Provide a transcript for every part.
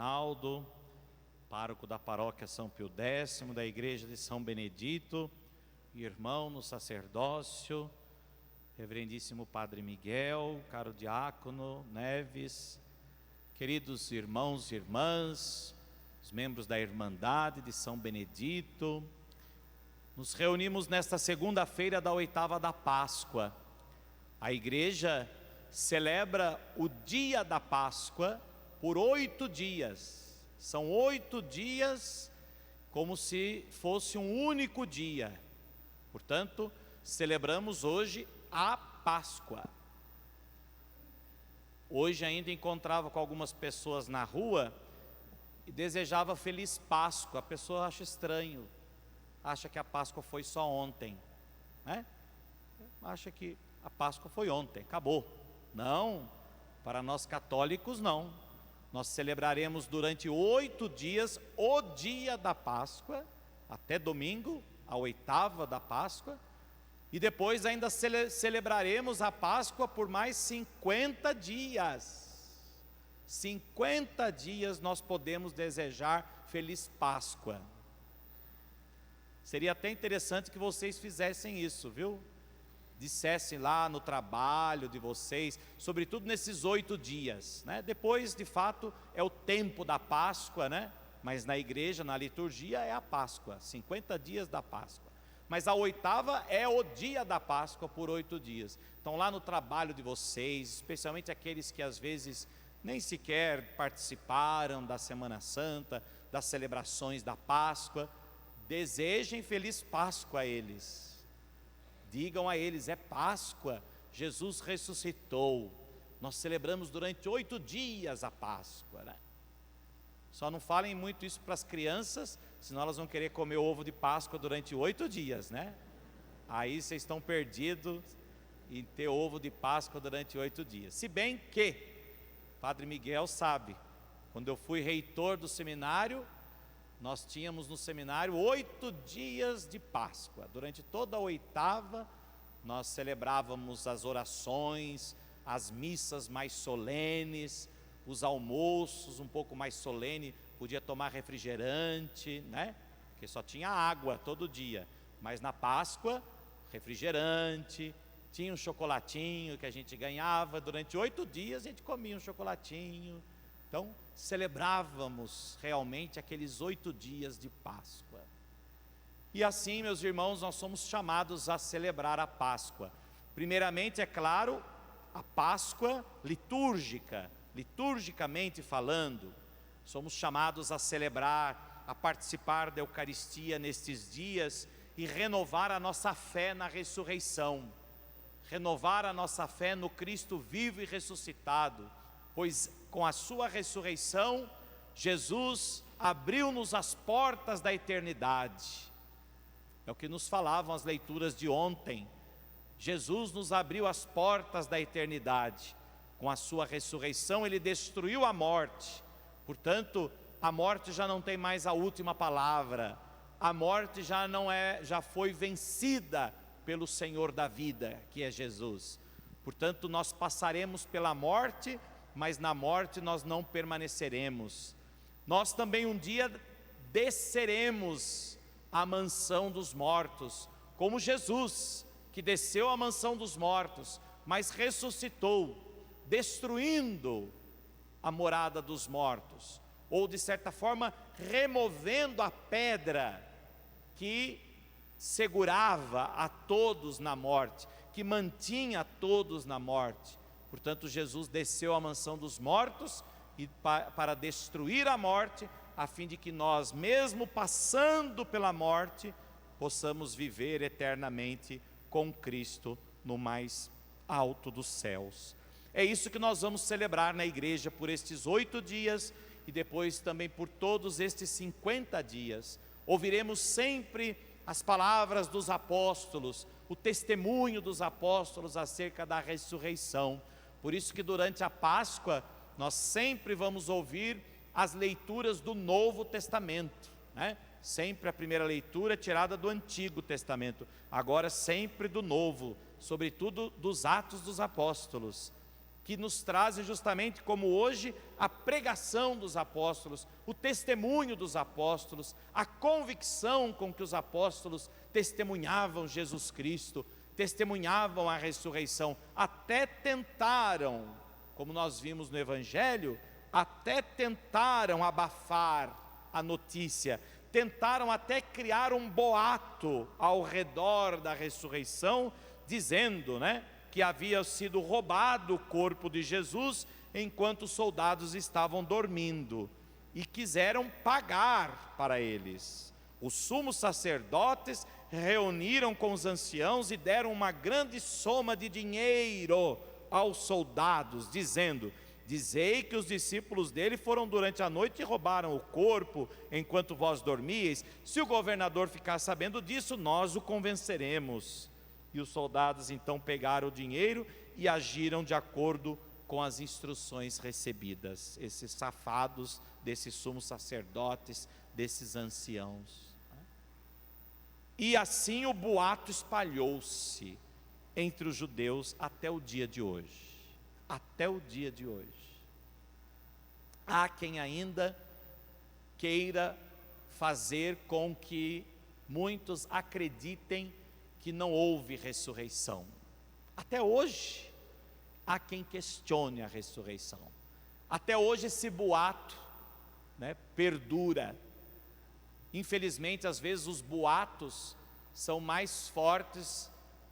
Arnaldo, pároco da paróquia São Pio X, da igreja de São Benedito, irmão no sacerdócio, reverendíssimo Padre Miguel, caro diácono Neves, queridos irmãos e irmãs, os membros da Irmandade de São Benedito, nos reunimos nesta segunda-feira da oitava da Páscoa. A igreja celebra o dia da Páscoa por 8 dias. São 8 dias como se fosse um único dia. Portanto, celebramos hoje a Páscoa. Hoje ainda encontrava com algumas pessoas na rua e desejava feliz Páscoa. A pessoa acha estranho, acha que a Páscoa foi só ontem, né? Acha que a Páscoa foi ontem, acabou. Não, para nós católicos não. Nós celebraremos durante 8 dias o dia da Páscoa, até domingo, a oitava da Páscoa, e depois ainda celebraremos a Páscoa por mais 50 dias. 50 dias nós podemos desejar feliz Páscoa. Seria até interessante que vocês fizessem isso, viu? Dissessem lá no trabalho de vocês, sobretudo nesses 8 dias, né? Depois, de fato, é o tempo da Páscoa, né? Mas na igreja, na liturgia, é a Páscoa, 50 dias da Páscoa. Mas a oitava é o dia da Páscoa por 8 dias. Então lá no trabalho de vocês, especialmente aqueles que às vezes nem sequer participaram da Semana Santa, das celebrações da Páscoa, desejem feliz Páscoa a eles. Digam a eles, é Páscoa, Jesus ressuscitou. Nós celebramos durante 8 dias a Páscoa, né? Só não falem muito isso para as crianças, senão elas vão querer comer ovo de Páscoa durante 8 dias, né? Aí vocês estão perdidos em ter ovo de Páscoa durante 8 dias. Se bem que, Padre Miguel sabe, quando eu fui reitor do seminário, nós tínhamos no seminário 8 dias de Páscoa. Durante toda a oitava, nós celebrávamos as orações, as missas mais solenes, os almoços um pouco mais solene, podia tomar refrigerante, né? Porque só tinha água todo dia. Mas na Páscoa, refrigerante, tinha um chocolatinho que a gente ganhava. Durante 8 dias a gente comia um chocolatinho. Então, celebrávamos realmente aqueles 8 dias de Páscoa. E assim, meus irmãos, nós somos chamados a celebrar a Páscoa. Primeiramente, é claro, a Páscoa litúrgica, liturgicamente falando. Somos chamados a celebrar, a participar da Eucaristia nestes dias e renovar a nossa fé na ressurreição. Renovar a nossa fé no Cristo vivo e ressuscitado, pois com a sua ressurreição, Jesus abriu-nos as portas da eternidade. É o que nos falavam as leituras de ontem. Jesus nos abriu as portas da eternidade. Com a sua ressurreição, Ele destruiu a morte. Portanto, a morte já não tem mais a última palavra. A morte já foi vencida pelo Senhor da vida, que é Jesus. Portanto, nós passaremos pela morte, mas na morte nós não permaneceremos. Nós também um dia desceremos à mansão dos mortos, como Jesus, que desceu à mansão dos mortos, mas ressuscitou, destruindo a morada dos mortos, ou de certa forma removendo a pedra que segurava a todos na morte, que mantinha a todos na morte. Portanto, Jesus desceu à mansão dos mortos e para destruir a morte, a fim de que nós, mesmo passando pela morte, possamos viver eternamente com Cristo no mais alto dos céus. É isso que nós vamos celebrar na igreja por estes 8 dias e depois também por todos estes 50 dias. Ouviremos sempre as palavras dos apóstolos, o testemunho dos apóstolos acerca da ressurreição. Por isso que durante a Páscoa nós sempre vamos ouvir as leituras do Novo Testamento, né? Sempre a primeira leitura é tirada do Antigo Testamento, agora sempre do Novo, sobretudo dos Atos dos Apóstolos. que nos trazem justamente como hoje a pregação dos apóstolos, o testemunho dos apóstolos, a convicção com que os apóstolos testemunhavam Jesus Cristo, testemunhavam a ressurreição, até tentaram, como nós vimos no Evangelho, até tentaram abafar a notícia, tentaram até criar um boato ao redor da ressurreição, dizendo, que havia sido roubado o corpo de Jesus enquanto os soldados estavam dormindo, e quiseram pagar para eles. Os sumos sacerdotes reuniram com os anciãos e deram uma grande soma de dinheiro aos soldados, dizendo: dizei que os discípulos dele foram durante a noite e roubaram o corpo enquanto vós dormíeis. Se o governador ficar sabendo disso, nós o convenceremos. E os soldados então pegaram o dinheiro e agiram de acordo com as instruções recebidas. Esses safados desses sumos sacerdotes, desses anciãos. E assim o boato espalhou-se entre os judeus até o dia de hoje. Até o dia de hoje. Há quem ainda queira fazer com que muitos acreditem que não houve ressurreição. Até hoje, há quem questione a ressurreição. Até hoje esse boato, perdura. Infelizmente, às vezes os boatos são mais fortes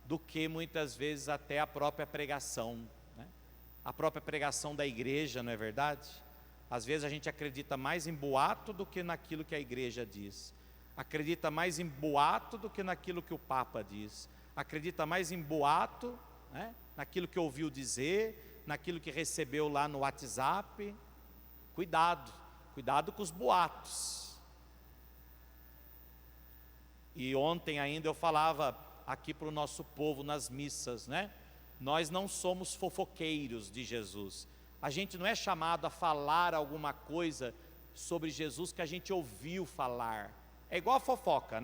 do que muitas vezes até a própria pregação. A própria pregação da igreja, não é verdade? Às vezes a gente acredita mais em boato do que naquilo que a igreja diz. Acredita mais em boato do que naquilo que o Papa diz. Acredita mais em boato, naquilo que ouviu dizer, naquilo que recebeu lá no WhatsApp. Cuidado com os boatos. E ontem ainda eu falava aqui para o nosso povo nas missas, Nós não somos fofoqueiros de Jesus. A gente não é chamado a falar alguma coisa sobre Jesus que a gente ouviu falar. É igual a fofoca,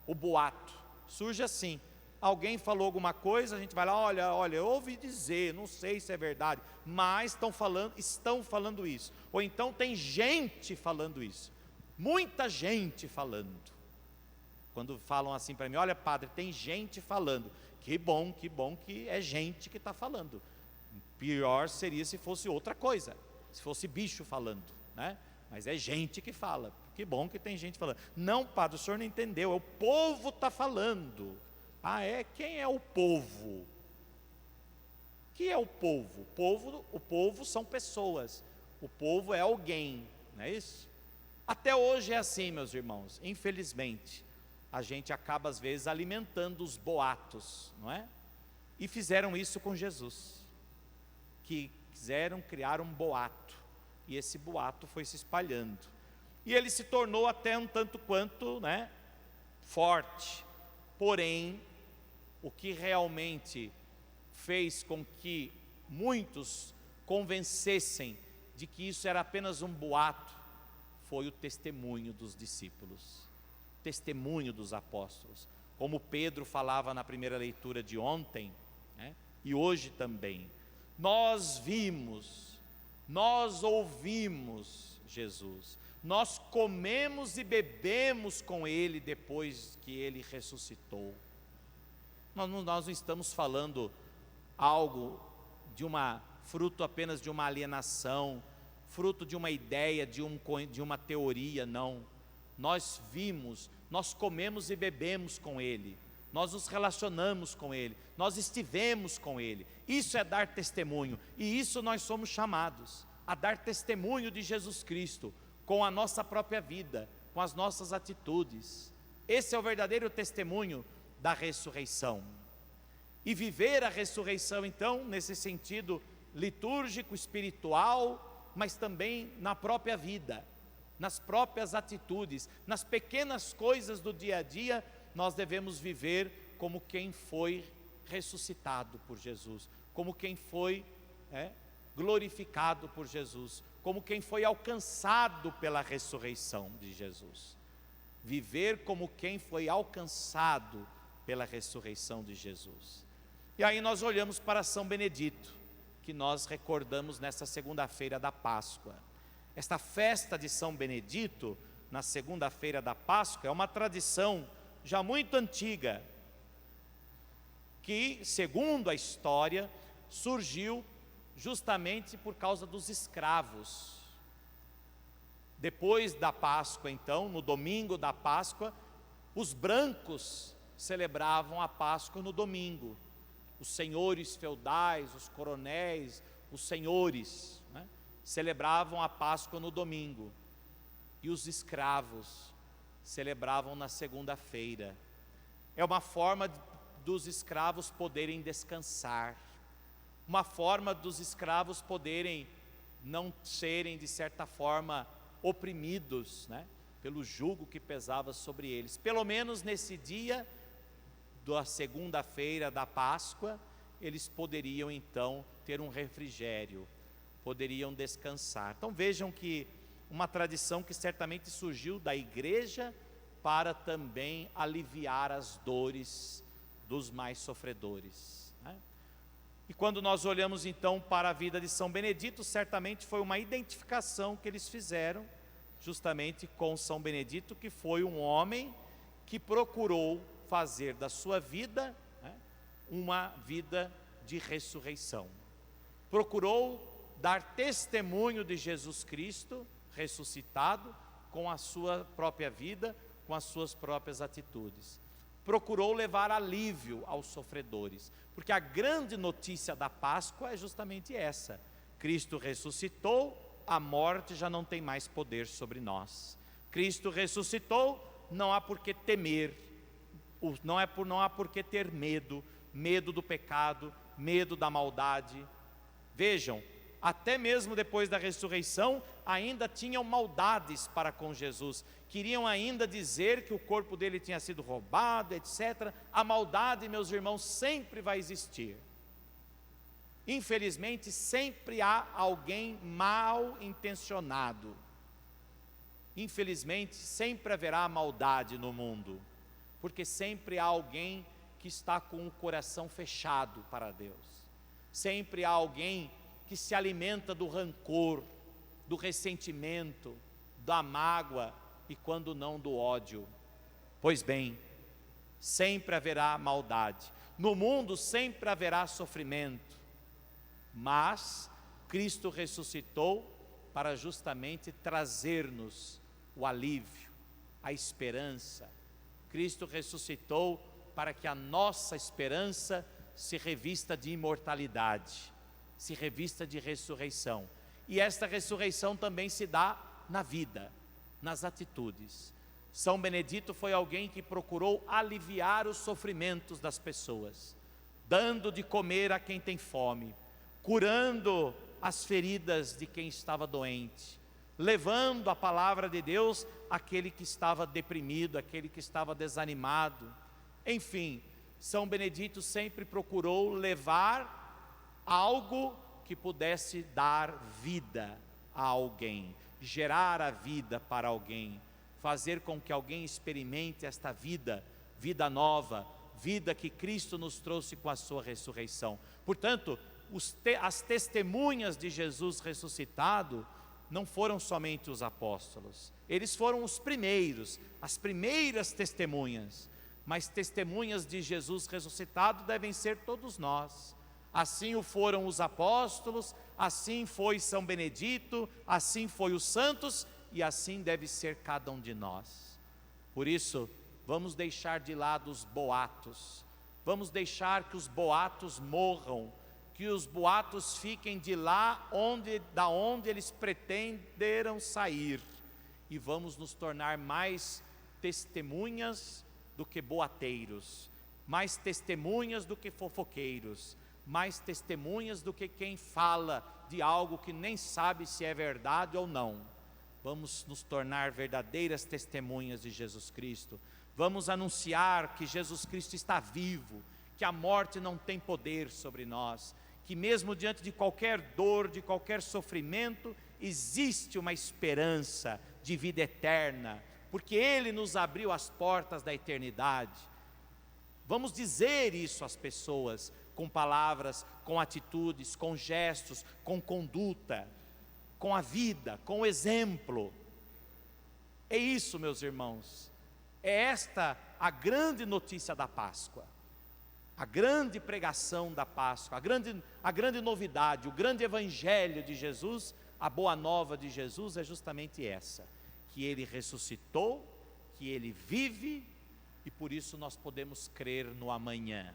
O boato, surge assim. Alguém falou alguma coisa, a gente vai lá, olha, eu ouvi dizer, não sei se é verdade, mas estão falando isso. Ou então tem gente falando isso. Muita gente falando. Quando falam assim para mim, olha padre, tem gente falando. Que bom que é gente que está falando. Pior seria se fosse outra coisa, se fosse bicho falando, Mas é gente que fala. Que bom que tem gente falando. Não, padre, o senhor não entendeu, é o povo está falando. Ah, é? Quem é o povo? Que é o povo? O povo são pessoas. O povo é alguém, não é isso? Até hoje é assim, meus irmãos, infelizmente. A gente acaba às vezes alimentando os boatos, não é? E fizeram isso com Jesus, que quiseram criar um boato, e esse boato foi se espalhando, e ele se tornou até um tanto quanto, forte. Porém, o que realmente fez com que muitos convencessem de que isso era apenas um boato, foi o testemunho dos discípulos. Testemunho dos apóstolos, como Pedro falava na primeira leitura de ontem, e hoje também. Nós vimos, nós ouvimos Jesus, nós comemos e bebemos com Ele depois que Ele ressuscitou. Nós não estamos falando algo fruto apenas de uma alienação, fruto de uma ideia, de uma teoria, não. Nós vimos, nós comemos e bebemos com Ele, nós nos relacionamos com Ele, nós estivemos com Ele. Isso é dar testemunho, e isso nós somos chamados a dar testemunho de Jesus Cristo, com a nossa própria vida, com as nossas atitudes. Esse é o verdadeiro testemunho da ressurreição. E viver a ressurreição então, nesse sentido litúrgico, espiritual, mas também na própria vida, nas próprias atitudes, nas pequenas coisas do dia a dia, nós devemos viver como quem foi ressuscitado por Jesus, como quem foi glorificado por Jesus, como quem foi alcançado pela ressurreição de Jesus. Viver como quem foi alcançado pela ressurreição de Jesus. E aí nós olhamos para São Benedito, que nós recordamos nessa segunda-feira da Páscoa. Esta festa de São Benedito, na segunda-feira da Páscoa, é uma tradição já muito antiga, que, segundo a história, surgiu justamente por causa dos escravos. Depois da Páscoa, então, no domingo da Páscoa, os brancos celebravam a Páscoa no domingo. Os senhores feudais, os coronéis, os senhores, né, celebravam a Páscoa no domingo. E os escravos celebravam na segunda-feira. É uma forma dos escravos poderem descansar, uma forma dos escravos poderem não serem, de certa forma, oprimidos, né, pelo jugo que pesava sobre eles. Pelo menos nesse dia da segunda-feira da Páscoa, eles poderiam então ter um refrigério, poderiam descansar. Então vejam que uma tradição que certamente surgiu da igreja para também aliviar as dores dos mais sofredores, né? E quando nós olhamos então para a vida de São Benedito, certamente foi uma identificação que eles fizeram justamente com São Benedito, que foi um homem que procurou fazer da sua vida, né, uma vida de ressurreição. Procurou dar testemunho de Jesus Cristo ressuscitado com a sua própria vida, com as suas próprias atitudes. Procurou levar alívio aos sofredores, porque a grande notícia da Páscoa é justamente essa: Cristo ressuscitou, a morte já não tem mais poder sobre nós. Cristo ressuscitou, não há por que temer, não há por que ter medo do pecado, medo da maldade. Vejam, até mesmo depois da ressurreição, ainda tinham maldades para com Jesus, queriam ainda dizer que o corpo dele tinha sido roubado, etc. A maldade, meus irmãos, sempre vai existir. Infelizmente, sempre há alguém mal intencionado. Infelizmente, sempre haverá maldade no mundo, porque sempre há alguém que está com o coração fechado para Deus. Sempre há alguém que se alimenta do rancor, do ressentimento, da mágoa e, quando não, do ódio. Pois bem, sempre haverá maldade. No mundo sempre haverá sofrimento, mas Cristo ressuscitou para justamente trazer-nos o alívio, a esperança. Cristo ressuscitou para que a nossa esperança se revista de imortalidade, se revista de ressurreição. E esta ressurreição também se dá na vida, nas atitudes. São Benedito foi alguém que procurou aliviar os sofrimentos das pessoas, dando de comer a quem tem fome, curando as feridas de quem estava doente, levando a palavra de Deus àquele que estava deprimido, àquele que estava desanimado. Enfim, São Benedito sempre procurou levar algo que pudesse dar vida a alguém, gerar a vida para alguém, fazer com que alguém experimente esta vida, vida nova, vida que Cristo nos trouxe com a sua ressurreição. Portanto, as testemunhas de Jesus ressuscitado não foram somente os apóstolos, eles foram os primeiros, as primeiras testemunhas, mas testemunhas de Jesus ressuscitado devem ser todos nós. Assim o foram os apóstolos, assim foi São Benedito, assim foi os santos, e assim deve ser cada um de nós. Por isso, vamos deixar de lado os boatos, vamos deixar que os boatos morram, que os boatos fiquem de lá da onde eles pretenderam sair, e vamos nos tornar mais testemunhas do que boateiros, mais testemunhas do que fofoqueiros, mais testemunhas do que quem fala de algo que nem sabe se é verdade ou não. Vamos nos tornar verdadeiras testemunhas de Jesus Cristo. Vamos anunciar que Jesus Cristo está vivo, que a morte não tem poder sobre nós, que mesmo diante de qualquer dor, de qualquer sofrimento, existe uma esperança de vida eterna, porque Ele nos abriu as portas da eternidade. Vamos dizer isso às pessoas, com palavras, com atitudes, com gestos, com conduta, com a vida, com o exemplo. É isso, meus irmãos, é esta a grande notícia da Páscoa, a grande pregação da Páscoa, a grande novidade, o grande evangelho de Jesus, a boa nova de Jesus é justamente essa, que Ele ressuscitou, que Ele vive, e por isso nós podemos crer no amanhã.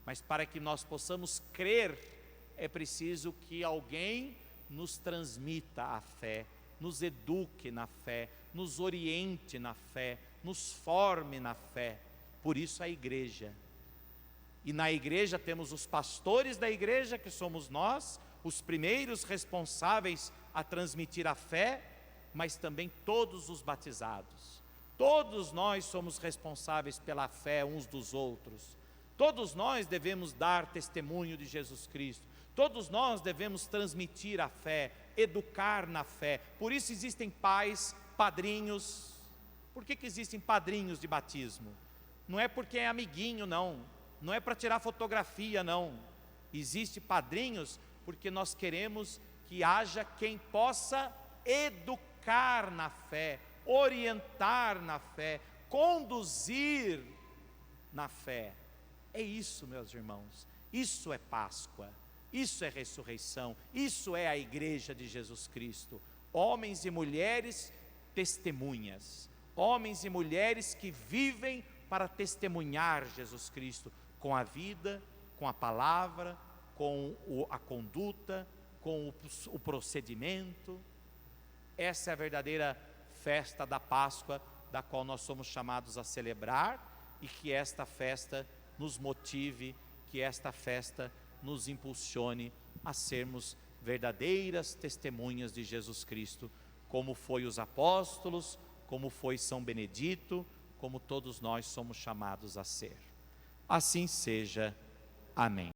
Mas para que nós possamos crer, é preciso que alguém nos transmita a fé, nos eduque na fé, nos oriente na fé, nos forme na fé. Por isso a igreja. E na igreja temos os pastores da igreja, que somos nós, os primeiros responsáveis a transmitir a fé, mas também todos os batizados. Todos nós somos responsáveis pela fé uns dos outros. Todos nós devemos dar testemunho de Jesus Cristo. Todos nós devemos transmitir a fé, educar na fé. Por isso existem pais, padrinhos. Por que existem padrinhos de batismo? Não é porque é amiguinho, não. Não é para tirar fotografia, não. Existem padrinhos porque nós queremos que haja quem possa educar na fé, orientar na fé, conduzir na fé. É isso, meus irmãos, isso é Páscoa, isso é ressurreição, isso é a igreja de Jesus Cristo. Homens e mulheres testemunhas, homens e mulheres que vivem para testemunhar Jesus Cristo, com a vida, com a palavra, com a conduta, com o procedimento. Essa é a verdadeira festa da Páscoa, da qual nós somos chamados a celebrar, e que esta festa nos motive, que esta festa nos impulsione a sermos verdadeiras testemunhas de Jesus Cristo, como foi os apóstolos, como foi São Benedito, como todos nós somos chamados a ser. Assim seja. Amém.